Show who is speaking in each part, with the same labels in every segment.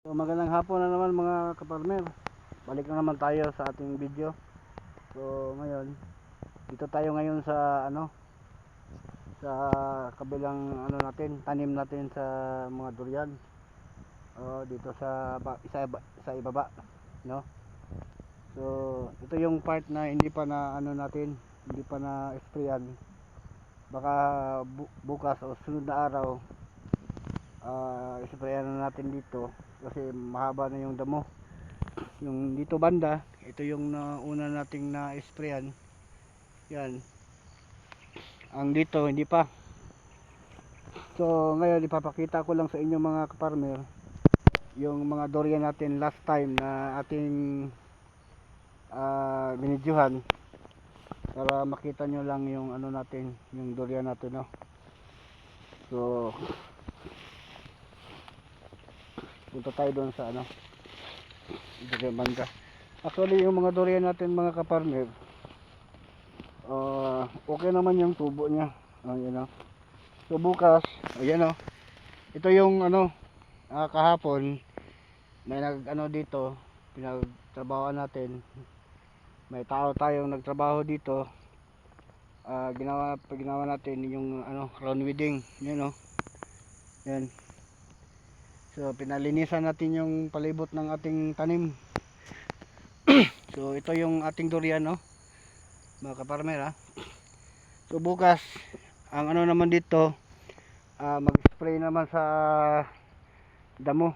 Speaker 1: So magandang hapon na naman mga kaparmer. Balik na naman tayo sa ating video. So ngayon, dito tayo ngayon sa sa kabilang natin, tanim natin sa mga durian. Dito sa ibaba, no? So ito yung part na hindi pa na hindi pa na sprayan. Baka bukas o sunod na araw sprayan na natin dito kasi mahaba na yung damo. Yung dito banda, ito yung una nating na-sprayan. Yan. Ang dito hindi pa. So ngayon ipapakita ko lang sa inyo mga kaparmer yung mga durian natin last time na ating binidyohan para makita nyo lang yung natin, yung durian natin, no. So punta tayo doon sa durian banda. Actually yung mga durian natin mga kaparmer, okay naman yung tubo niya. Ayan, no. So bukas, ayan, no. Ito yung kahapon may dito, pinagtrabahoan natin. May tao tayong nagtrabaho dito. Ginawa natin yung round weeding, yun, no. Yan. So pinalinisan natin yung palibot ng ating tanim. So ito yung ating durian, no, mga kaparmer, ha. So bukas ang naman dito, mag-spray naman sa damo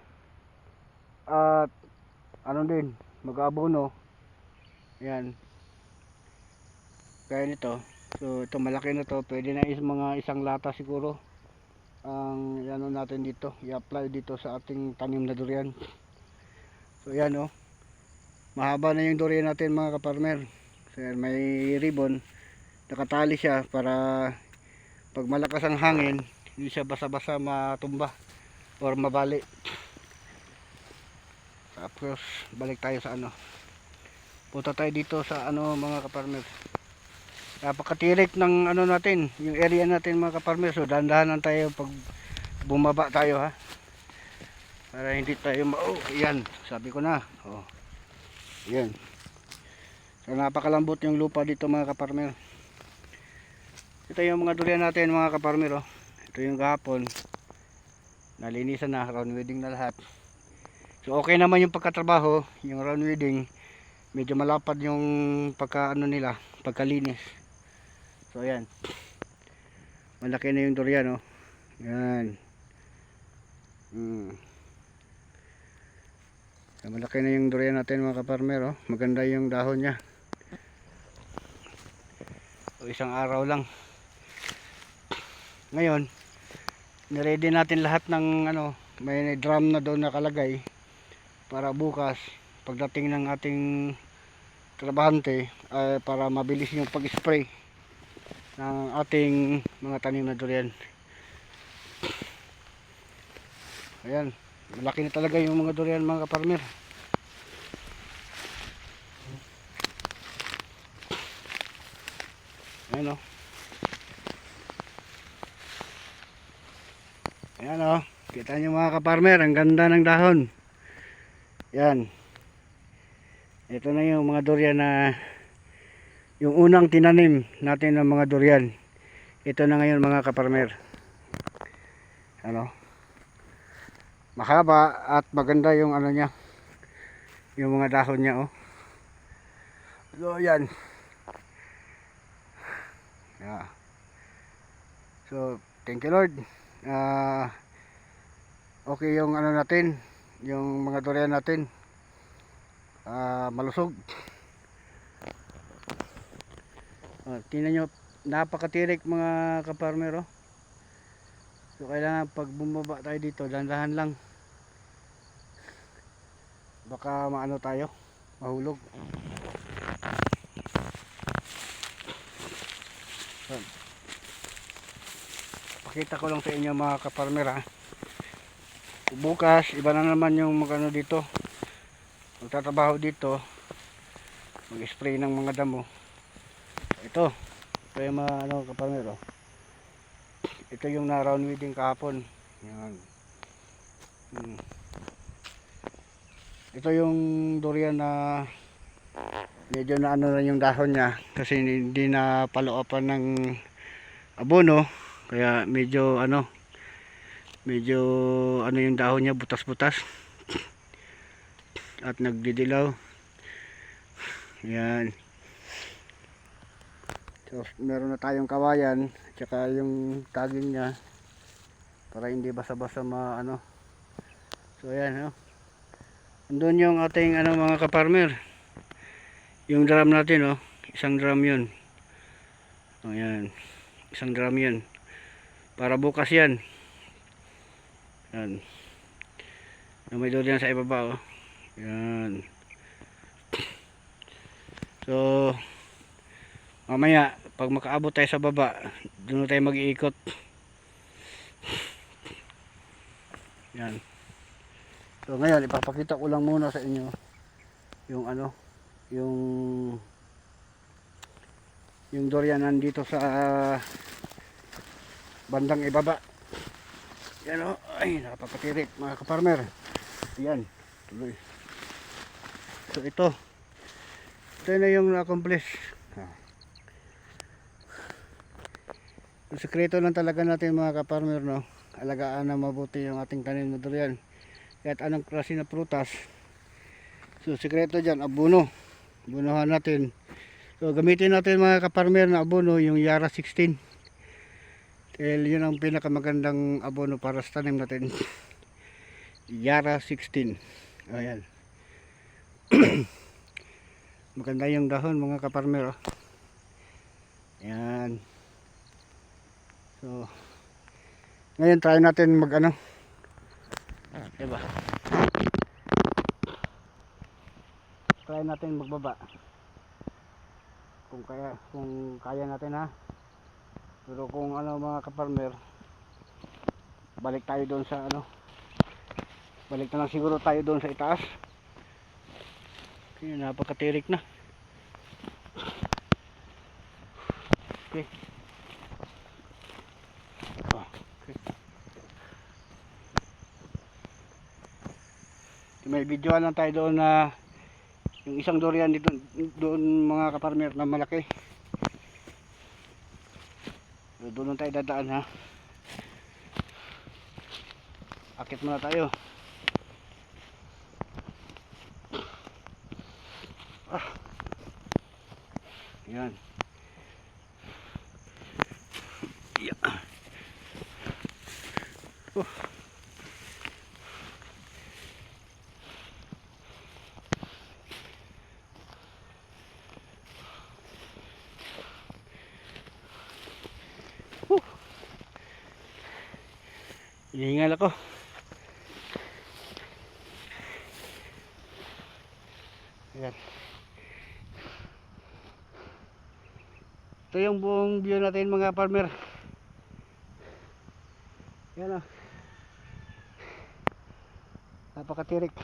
Speaker 1: at din mag-abono. Yan, kaya nito. So ito malaki na to, pwede na mga isang lata siguro ang natin dito, i-apply dito sa ating tanim na durian. So yan, oh, mahaba na yung durian natin mga kaparmer. So yan, may ribbon, nakatali siya para pag malakas ang hangin hindi siya basa-basa matumba or mabali. Tapos balik tayo sa punta tayo dito sa mga kaparmer. Napakatirik ng natin, yung area natin mga kaparmer. So dahan-dahanan tayo pag bumaba tayo, ha, para hindi tayo yan, sabi ko na, yan. So napakalambot yung lupa dito mga kaparmer. Ito yung mga durian natin mga kaparmer, ito yung gahapon nalinisan na, round weeding na lahat. So okay naman yung pagkatrabaho, yung round weeding. Medyo malapad yung nila, pagkalinis. So ayan, malaki na yung durian, yan. So, malaki na yung durian natin mga kaparmer, maganda yung dahon nya. So isang araw lang. Ngayon niready natin lahat ng may drum na doon nakalagay para bukas pagdating ng ating trabahante para mabilis yung pag-spray ng ating mga tanim na durian. Ayan, malaki na talaga yung mga durian mga kaparmer. Ayan, ayan, kita nyo mga kaparmer, ang ganda ng dahon. Yan, ito na yung mga durian na yung unang tinanim natin ng mga durian. Ito na ngayon mga kaparmer. Mahaba at maganda yung nya, yung mga dahon nya, So yan. Yeah. So thank you Lord. Okay yung natin, yung mga durian natin malusog. Tingnan nyo, napakatirik mga kaparmer, So kailangan pag bumaba tayo dito, dahan-dahan lang, baka tayo, mahulog. Pakita ko lang sa inyo mga kaparmer, bukas iba na naman yung dito, magtatrabaho dito, mag-spray ng mga damo. Ito yung mga kaparmer, ito yung na round weeding kahapon. Yan. Ito yung durian na medyo na ano na yung dahon niya kasi hindi na paloopan ng abono, kaya medyo ano yung dahon niya, butas-butas at nagdidilaw. Yan. So, meron na tayong kawayan at saka yung taging niya para hindi basa-basa so ayan, no? Andun yung ating mga kaparmer, yung drum natin, isang drum yun. Ayan, isang drum yun para bukas yan. Yan, may doon yan sa ibaba, yan. So mamaya pag makaabot tayo sa baba, doon tayo mag-iikot. Yan. So ngayon ipapakita ko lang muna sa inyo yung yung durian nandito sa bandang ibaba. Yan, ay nakapapatirik mga kaparmer. Yan, tuloy. So ito na yung na-accomplish. Ang sekreto lang talaga natin mga kaparmer, no? Alagaan na mabuti yung ating tanim na durian. Kahit anong klase na prutas. So sekreto dyan, abono. Abonohan natin. So gamitin natin mga kaparmer na abono, yung Yara 16. Dahil yun ang pinakamagandang abono para sa tanim natin. Yara 16. Ayan. Maganda yung dahon mga kaparmer, Ayan. So ngayon try natin diba? Try natin magbaba. Kung kaya natin, ha. Pero kung mga kaparmer, balik tayo doon sa balik na lang siguro tayo doon sa itaas. Okay, napakatirik na. Okay. May videoan lang tayo doon na yung isang durian dito doon mga kaparmer na malaki. Doon tayo dadaan, ha. Akit muna tayo. Yan. Yeah. Hihingal ako. Ayan. Ito yung buong view natin mga farmer. Ayan, napakatirik.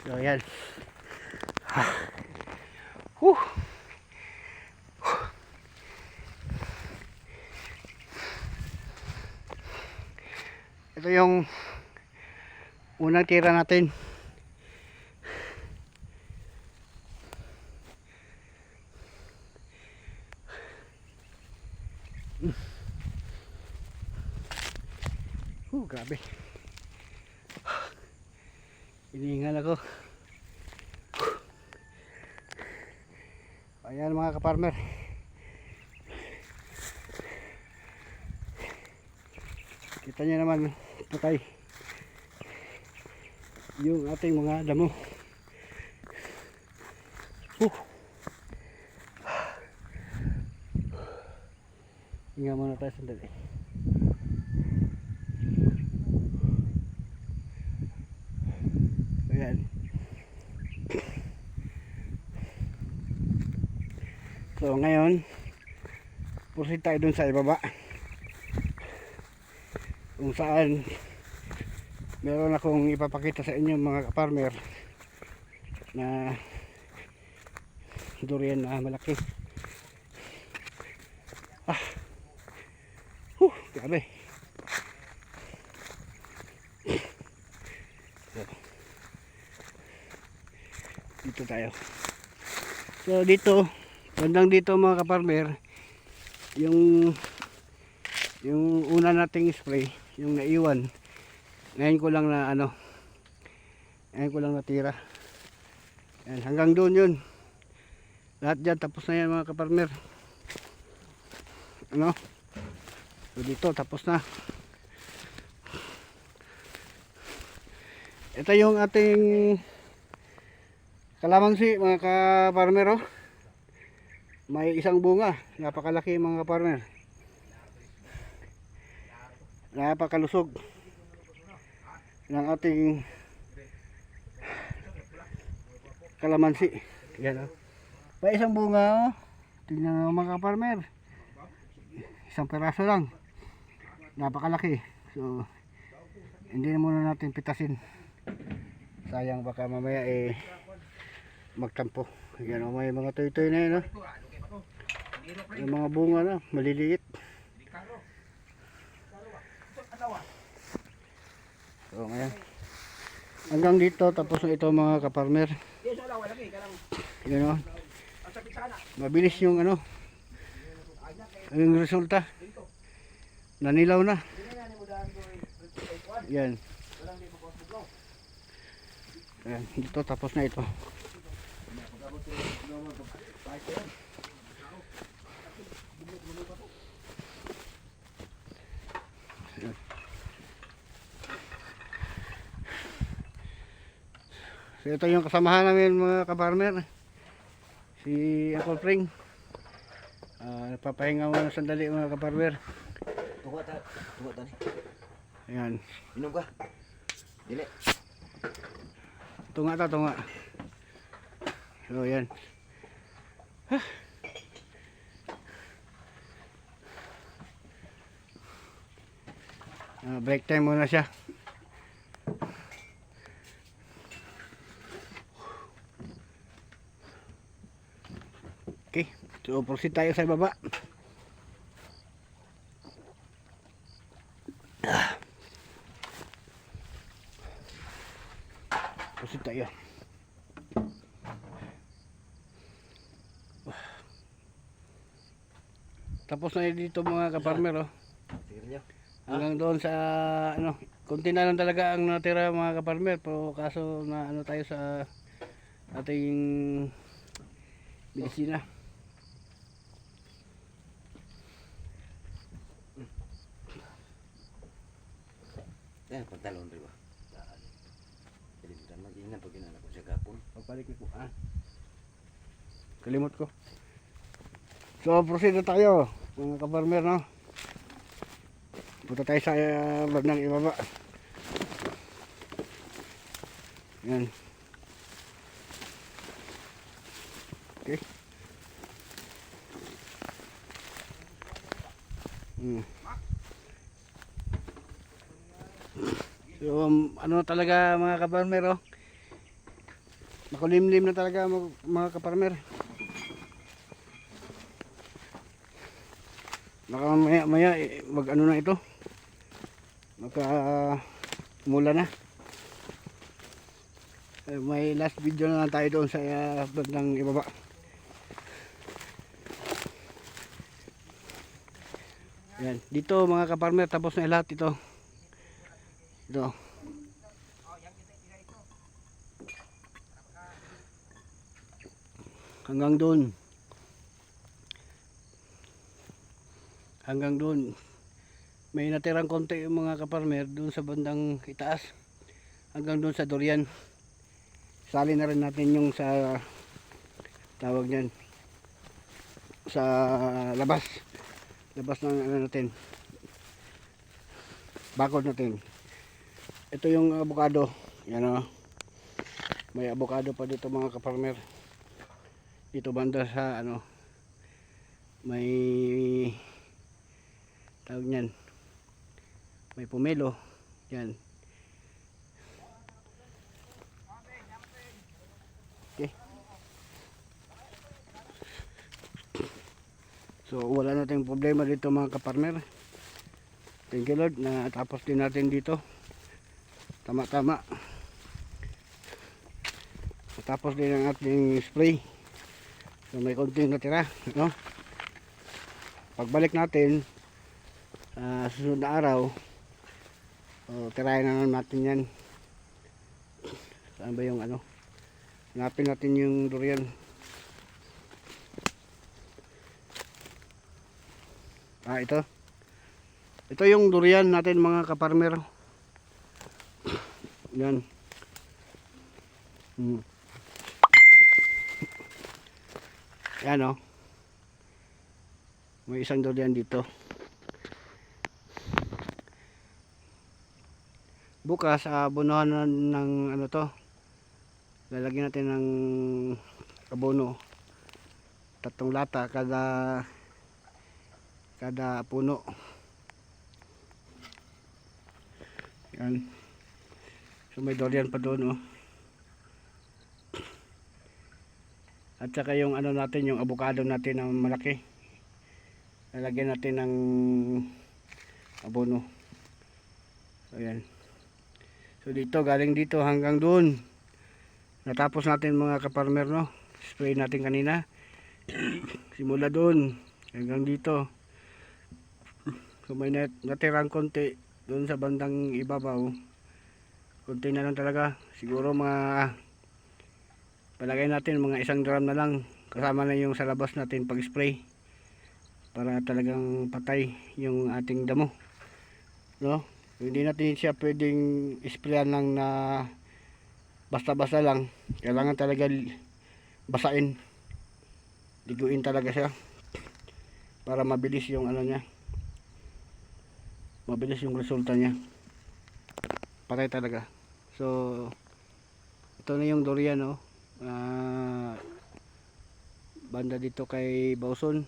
Speaker 1: So yan. Ito yung unang tira natin. Grabe. Iniingal ako. Ayan mga kaparmer. Kita nyo naman patay yung ating mga damo. Hinga muna tayo sandali. Ayan. So ngayon proceed tayo dun sa ibaba kung saan meron akong ipapakita sa inyo mga ka-farmer na durian na malaki. Grabe. Dito tayo. So dito, bandang dito mga ka-farmer, yung una nating spray, yung naiwan, ngayon ko lang na ngayon ko lang natira. Yan, hanggang doon yun. Lahat dyan tapos na yan mga ka-farmer. So dito tapos na. Ito yung ating kalamansi mga ka-farmer. May isang bunga, napakalaki mga ka-farmer. Napakalusog ng ating kalamansi. Yan, may isang bunga. Tingnan mga ka-farmer, isang peraso lang, napakalaki. So hindi na muna natin pitasin, sayang baka mamaya magtampo. Yan, may mga toy-toy na yun. Yung mga bunga na maliliit. So ngayon hanggang dito tapos na ito mga ka-farmer. Yun, mabilis yung yung resulta, nanilaw na. Yan. Yan, dito tapos na ito. So ito yung kasamahan namin mga ka-farmer, si Uncle Pring. Papahinga muna sandali mga ka-farmer.
Speaker 2: Tuwa ta ni.
Speaker 1: Ayan.
Speaker 2: Inom ka. Dili.
Speaker 1: Tunga. So yan. Break time muna siya. Okay, so proceed tayo sa baba. Proceed tayo. Tapos na dito mga ka-farmer. Hanggang doon sa konti na lang talaga ang natira mga ka-farmer, pero kaso na tayo sa ating medisina.
Speaker 2: Yan, pantalon rin ba? Kalimutan mag-inan pag ginala ko sa gapon.
Speaker 1: Pagpalik ko kalimot ko. So proceed na tayo mga ka-farmer, no? Punta tayo sa bandang ibaba. Yan. Okay. So talaga mga ka-farmer, makulimlim na talaga mga ka-farmer. Baka maya mag na ito, mula na. May last video na lang tayo doon sa bandang ibaba. Yan, dito mga ka-farmer tapos na lahat ito. Ito. Hanggang doon. May natirang konti yung mga ka-farmer doon sa bandang itaas. Hanggang doon sa durian. Sali na rin natin yung sa tawag niyan, sa labas ng natin, bakod natin. Ito yung avocado. Yan, may avocado pa dito mga ka-farmer. Dito banda sa may tawag niyan, may pomelo. Yan, So wala nating problema dito mga kaparmer. Thank you Lord na tapos din natin dito. Tama-tama. Tapos din ang ating spray. So may konting natira, no? Pagbalik natin sa susunod na araw, tirahin na naman natin yan. Saan ba yung ano? Hanapin natin yung durian. Ito. Ito yung durian natin mga kaparmer. Yan. Yan o. May isang durian dito. Bukas abonohan ng ano to. Lalagyan natin ng abono. 3 lata kada puno. Yan. So may durian pa doon oh. At saka yung ano natin, yung avocado natin na malaki. Lalagyan natin ng abono. So yan. So dito, galing dito hanggang doon. Natapos natin mga kaparmer, no? Spray natin kanina. Simula doon hanggang dito. So may natirang konti doon sa bandang ibabaw. Konti na lang talaga. Siguro mga palagay natin mga 1 drum na lang. Kasama na yung sa labas natin pag spray. Para talagang patay yung ating damo. No? Hindi natin siya pwedeng isprayan lang na basta-basta lang. Kailangan talaga basain. Liguin talaga siya. Para mabilis yung ano niya. Mabilis yung resulta niya. Patay talaga. So ito na yung durian oh. Banda dito kay Bauson.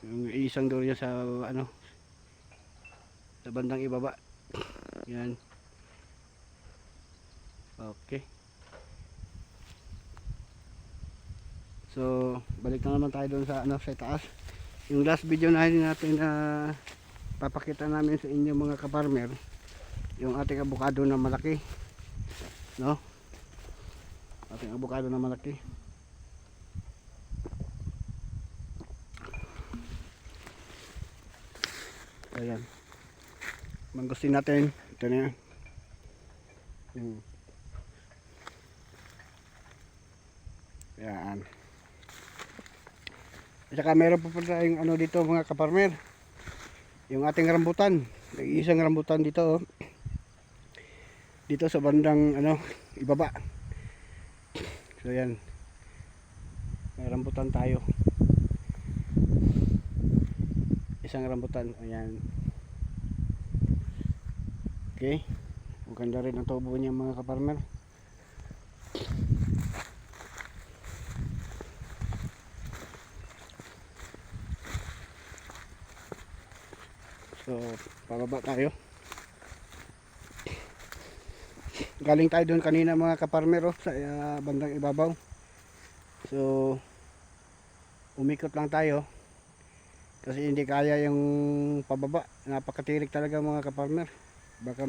Speaker 1: Yung isang durian sa ano sa bandang ibaba. Yan. Okay. So balik na naman tayo doon sa ano sa taas. Yung last video na natin na papakita namin sa inyo mga kaparmer, yung ating avocado na malaki, no? Ating avocado na malaki. Ayan. Mangustin natin. Ito na yan. Ayan. At saka meron pa pala yung ano dito mga kaparmer. Yung ating rambutan. Isang rambutan dito oh. Dito sa bandang ano ibaba. So yan. May rambutan tayo. Isang rambutan. Ayan. Okay. Maganda rin ang tubo niya mga kaparmer. So, pababa tayo. Galing tayo doon kanina mga kaparmer oh, sa bandang ibabaw. So, umikot lang tayo. Kasi hindi kaya yung pababa. Napakatirik talaga mga kaparmer. Baka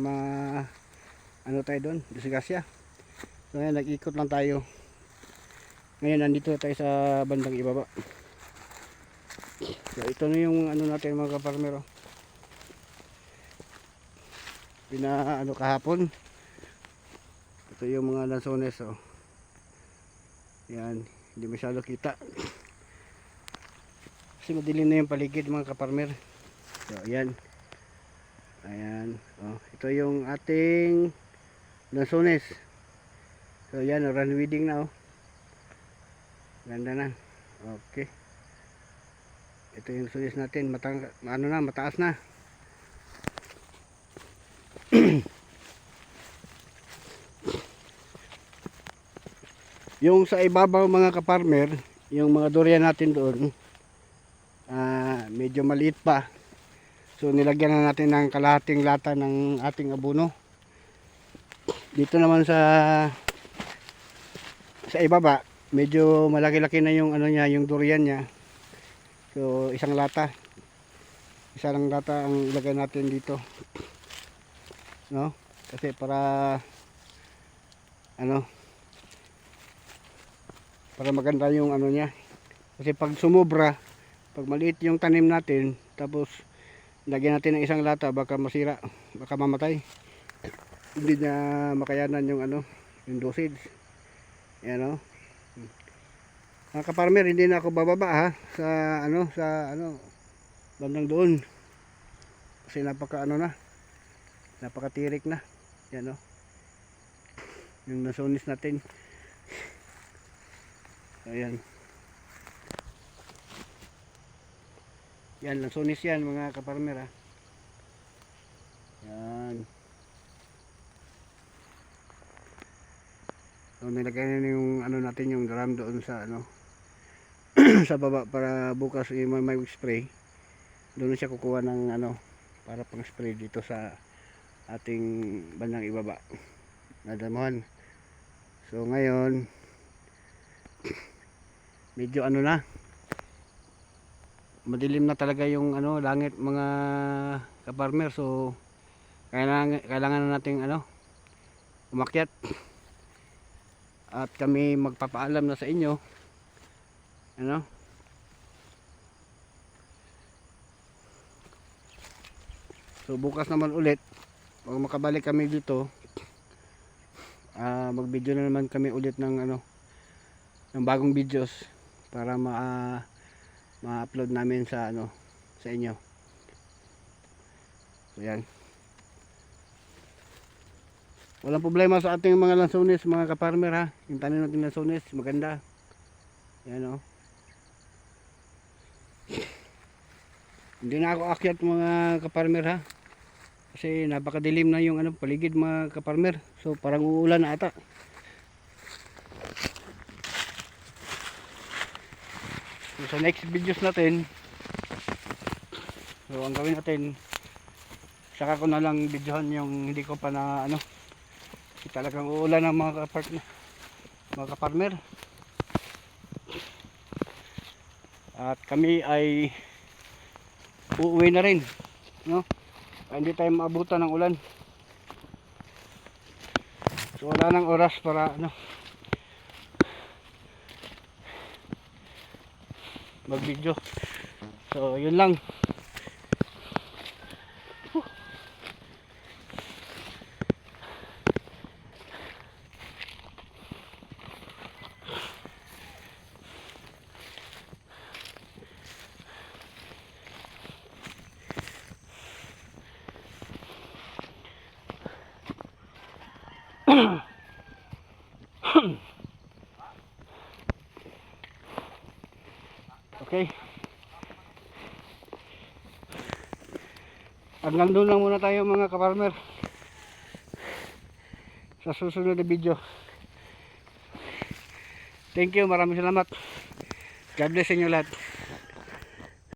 Speaker 1: ano tayo doon, disgrasya. So ngayon nag-ikot lang tayo. Ngayon nandito tayo sa bandang ibaba. So ito na yung ano natin mga kaparmer oh. Ano kahapon. Ito yung mga lansones oh. Yan, hindi masyado kita. Kasi madilim na yung paligid mga kaparmer. So ayan. Ayan, oh, ito yung ating lansones. So yan, run weeding na oh. Ganda na. Okay. Ito yung lansones natin, mataas na. Yung sa ibabaw mga kaparmer, yung mga durian natin doon, medyo maliit pa. So nilagyan na natin ng kalahating lata ng ating abono. Dito naman sa ibaba, medyo malaki-laki na yung ano niya, yung durian niya. So isang lata. Isa lang lata ang ilagay natin dito. No? Kasi para ano, para maganda yung ano niya. Kasi pag sumobra, pag maliit yung tanim natin, tapos lagyan natin ng isang lata, baka masira, baka mamatay. Hindi niya makayanan yung ano, yung dosage. Yan o. Mga kaparmer, hindi na ako bababa ha sa ano bandang doon. Kasi napaka ano na, napakatirik na. Yan o. Yung nasunis natin. Ayan. Yan, nasunis yan mga kaparmer ha. Yan. So nilagay na yung ano natin, yung drum doon sa ano sa baba para bukas may spray. Doon siya kukuha ng ano para pang spray dito sa ating bandang ibaba. Nadamuhan. So ngayon medyo ano na, madilim na talaga yung ano langit mga kaparmer. So kailangan na nating ano umakyat. At kami magpapaalam na sa inyo. Ano? So bukas naman ulit, pag makabalik kami dito, mag-video na naman kami ulit ng ano, ng bagong videos para ma-upload namin sa ano, sa inyo. So yan. Walang problema sa ating mga lansones mga kaparmer ha. Yung tanim natin lansones maganda. Yan o. Hindi na ako akyat mga kaparmer ha. Kasi napakadilim na yung ano, paligid mga kaparmer. So parang uulan na ata. So, sa next videos natin, so ang gawin natin, saka ko na lang videohan yung hindi ko pa na ano, talagang uulan ng mga kaparmer. At kami ay uuwi na rin, no? Hindi tayo maabutan ng ulan. So wala nang oras para ano mag-video. So yun lang. Okay. Hanggang doon lang muna tayo mga kaparmer. Sa susunod na video. Thank you, maraming salamat. God bless inyo lahat.